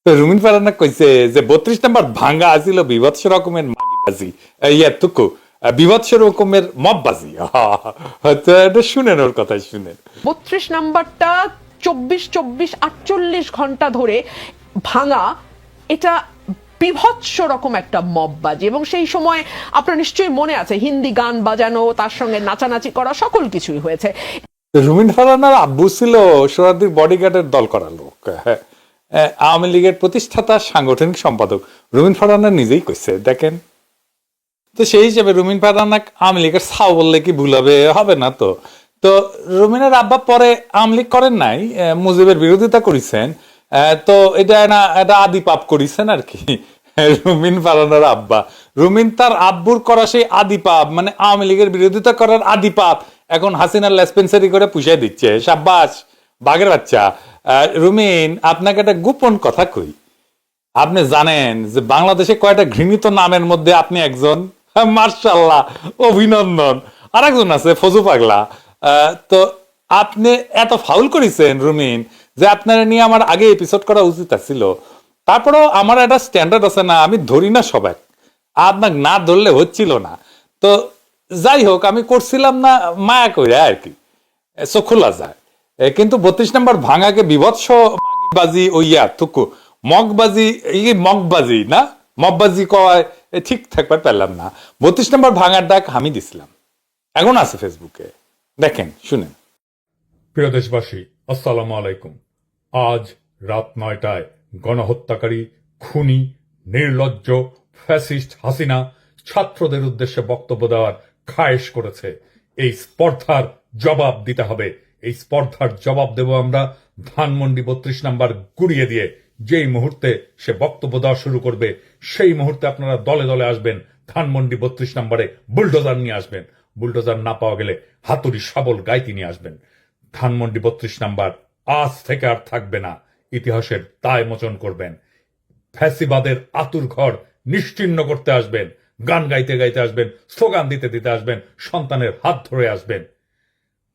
তো রুমিন ফারানা কইছে যে 32 নম্বর ভাঙ্গা আসিল বিভৎস রকমের মাগিবাজি, ইয়াতুকু বিভৎস রকমের মববাজি। হয়তো এটা শুনেন, ওর কথাই শুনেন। 32 নাম্বারটা 24-48 ঘন্টা ধরে ভাঙা, এটা বিভৎস রকম একটা মববাজি। এবং সেই সময় আপনার নিশ্চয়ই মনে আছে হিন্দি গান বাজানো, তার সঙ্গে নাচানাচি করা, সকল কিছুই হয়েছে। রুমিন ফারানার আব্বু ছিল সোহরাওয়ার্দীর বডিগার্ডের দল করা লোক, আওয়ামী লীগের প্রতিষ্ঠাতা সাংগঠনিক সম্পাদক রুমিন ফারানা নিজেই কইছে, দেখেন। তো সেই হিসেবে রুমিন ফারানা আওয়ামী লীগের ছাও বললে কি ভুল হবে না তো। তো রুমিনের আব্বা পরে আওয়ামী লীগ করেন নাই, মুজিবের বিরোধিতা করেছেন, তো এটা না এটা আদি পাপ করেছেন আর কি। রুমিন ফারানার আব্বা, রুমিন তার আব্বুর করা সেই আদি পাপ, মানে আওয়ামী লীগের বিরোধিতা করার আদি পাপ এখন হাসিনার লেসপেন্সারি করে পুষাই দিচ্ছে। সাব্বাস বাঘের বাচ্চা। রুমিন, আপনাকে একটা গোপন কথা কই, আপনি জানেন যে বাংলাদেশে কয়টা ঘৃণিত নামের মধ্যে আপনি একজন? মার্শাল্লাহ, অভিনন্দন। আর একজন আছে ফজু পাগলা। তো আপনি এত ফাউল করেছেন রুমিন, যে আপনারা নিয়ে আমার আগে এপিসোড করা উচিত ছিল। তারপরেও আমার একটা স্ট্যান্ডার্ড আছে না, আমি ধরি না সবাই, আপনাকে না ধরলে হচ্ছিল না। তো যাই হোক, আমি করছিলাম না মায়া করে আর কি, খোলা যায়। কিন্তু 32 নম্বর ভাঙাকে বিভৎস বাজি ওইয়া থুকু মগবাজি, মগবাজি না মগবাজি কয় ঠিক থাকবার পারলাম না। 32 নম্বর ভাঙার ডাক আমি দিছিলাম, এখন আছে ফেসবুকে, দেখেন শুনেন। প্রিয় দেশবাসী, আসসালামু আলাইকুম। আজ রাত 9টায় গণহত্যাকারী, খুনি, নির্লজ্জ ফ্যাসিস্ট হাসিনা ছাত্রদের উদ্দেশ্যে বক্তব্য দেওয়ার খায়েশ করেছে। এই স্পর্ধার জবাব দিতে হবে। এই স্পর্ধার জবাব দেব আমরা ধানমন্ডি 32 নাম্বার গুড়িয়ে দিয়ে। যেই মুহূর্তে সে বক্তব্য দেওয়া শুরু করবে, সেই মুহূর্তে আপনারা দলে দলে আসবেন, ধানমন্ডি 32 নাম্বারে বুলডোজার নিয়ে আসবেন। বুলডোজার না পাওয়া গেলে হাতুড়ি শাবল গাইতি নিয়ে আসবেন। ধানমন্ডি 32 নাম্বার আজ থেকে আর থাকবে না, ইতিহাসের দায় মোচন করবেন। ফ্যাসিবাদের আতুর ঘর নিশ্চিহ্ন করতে আসবেন, গান গাইতে গাইতে আসবেন, স্লোগান দিতে দিতে আসবেন, সন্তানের হাত ধরে আসবেন,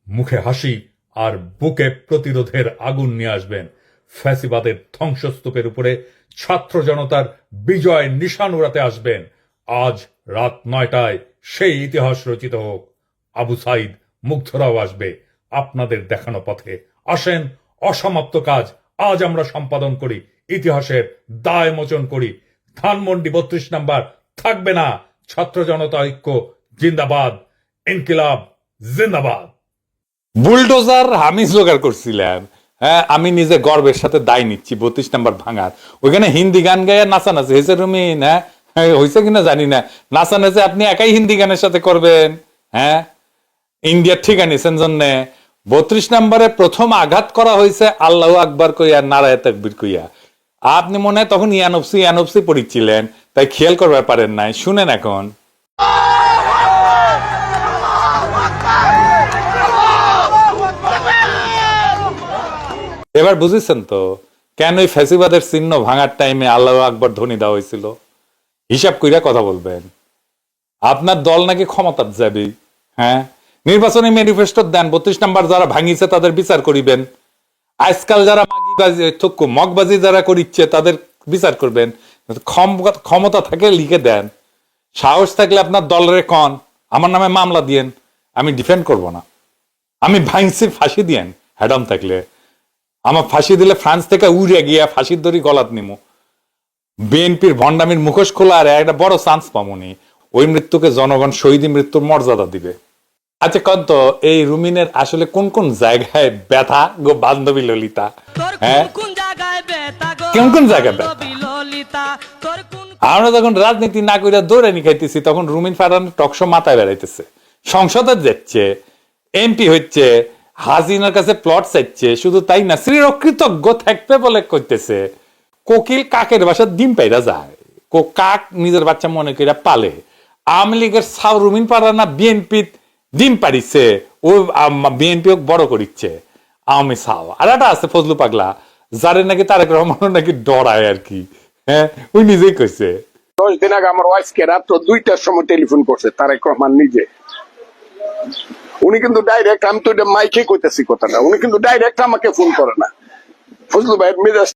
মুখে হাসি আর বুকে প্রতিরোধের আগুন নিয়ে আসবেন। ফ্যাসিবাদের ধ্বংসস্তূপের উপরে ছাত্র জনতার বিজয় নিশান উড়াতে আসবেন। আজ রাত 9টায় সেই ইতিহাস রচিত হোক। আবু সাইদ, মুগ্ধরাও আসবে আপনাদের দেখানো পথে। আসেন, অসমাপ্ত কাজ আজ আমরা সম্পাদন করি, ইতিহাসের দায় মোচন করি। ধানমন্ডি 32 নাম্বার থাকবে না। ছাত্র জনতা ঐক্য জিন্দাবাদ, ইনকিলাব জিন্দাবাদ। বুলডোজার আমি জোগাড় করছিলাম, হ্যাঁ, আমি নিজে গর্বের সাথে দায় নিচ্ছি 32 নাম্বার ভাঙার। ওইখানে হিন্দি গান গায়ে নাচানাচি হয়েছে রুমিন, হ্যাঁ হয়েছে কিনা জানি না। নাচানাচি আপনি একাই হিন্দি গানের সাথে করবেন, হ্যাঁ, ইন্ডিয়ার ঠিকা নিছেন জন্যে। 32 নম্বরে প্রথম আঘাত করা হয়েছে আল্লাহু আকবার কইয়া, নারায়ে তাকবীর কইয়া। আপনি মনে হয় তখন ইয়ানফসি পড়িছিলেন, তাই খেয়াল করবার পারেন নাই। শুনেন এখন। এবার বুঝেছেন তো কেন এই ফ্যাসিবাদের চিহ্ন ভাঙার টাইমে আল্লাহু আকবার ধ্বনি দেওয়া হয়েছিল? হিসাব কইরা কথা বলবেন। আপনার দল নাকি ক্ষমতার যাবে, হ্যাঁ, নির্বাচনী ম্যানিফেস্টো দেন। 32 নাম্বার যারা ভাঙিছে তাদের বিচার করিবেন। আজকাল যারা মগবাজি যারা করিচ্ছে তাদের বিচার করবেন। ক্ষমতা থাকে লিখে দেন, সাহস থাকলে আপনার দলের কন আমার নামে মামলা দিয়েন, আমি ডিফেন্ড করব না। আমি ভাঙছি, ফাঁসি দিয়েন হ্যাডাম থাকলে। আমার ফাঁসি দিলে ফ্রান্স থেকে উড়ে গিয়া ফাঁসির দড়ি গলাত নিমু। বিএনপির ভণ্ডামির মুখোশ খোলা আর একটা বড় চান্স পামুনি। ওই মৃত্যুকে জনগণ শহীদ মৃত্যুর মর্যাদা দিবে। আচ্ছা কন্ত, এই রুমিনের আসলে কোন কোন জায়গায় ব্যথা গো বান্ধবী ললিতা? হ্যাঁ, কোন কোন জায়গায় ব্যথা? আমরা যখন রাজনীতি না কইরা দৌড়ানি খাইতেছি, তখন রুমিন ফারানার টকশো মাথায় বেড়াইতেছে, সংসদে যাচ্ছে, এমপি হচ্ছে, হাসিনার কাছে প্লট চাইছে। শুধু তাই না, শ্রীর কৃতজ্ঞ থাকবে বলে কইতেছে। কোকিল কাকের বাসা ডিম পাইরা যায়, কাক নিজের বাচ্চা মনে কইরা পালে। আওয়ামী লীগের সাউ রুমিন ফারানা বিএনপি ডিম পারিছে, ও বিএনপি বড় করিচ্ছে আওয়ামী সাও। আর একটা আছে ফজলু পাগলা, যারে নাকি তারেক রহমান নাকি ডরায় আর কি, হ্যাঁ, ওই নিজেই কইছে। 10 দিন আগে আমার ওয়াইফকে রাত্র 2টার সময় টেলিফোন করছে তারেক রহমান নিজে। উনি কিন্তু ডাইরেক্ট, আমি তো এটা মাইকে কইতেছি কথাটা, উনি কিন্তু ডাইরেক্ট আমাকে ফোন করে না। ফজলু ভাই মেজাজ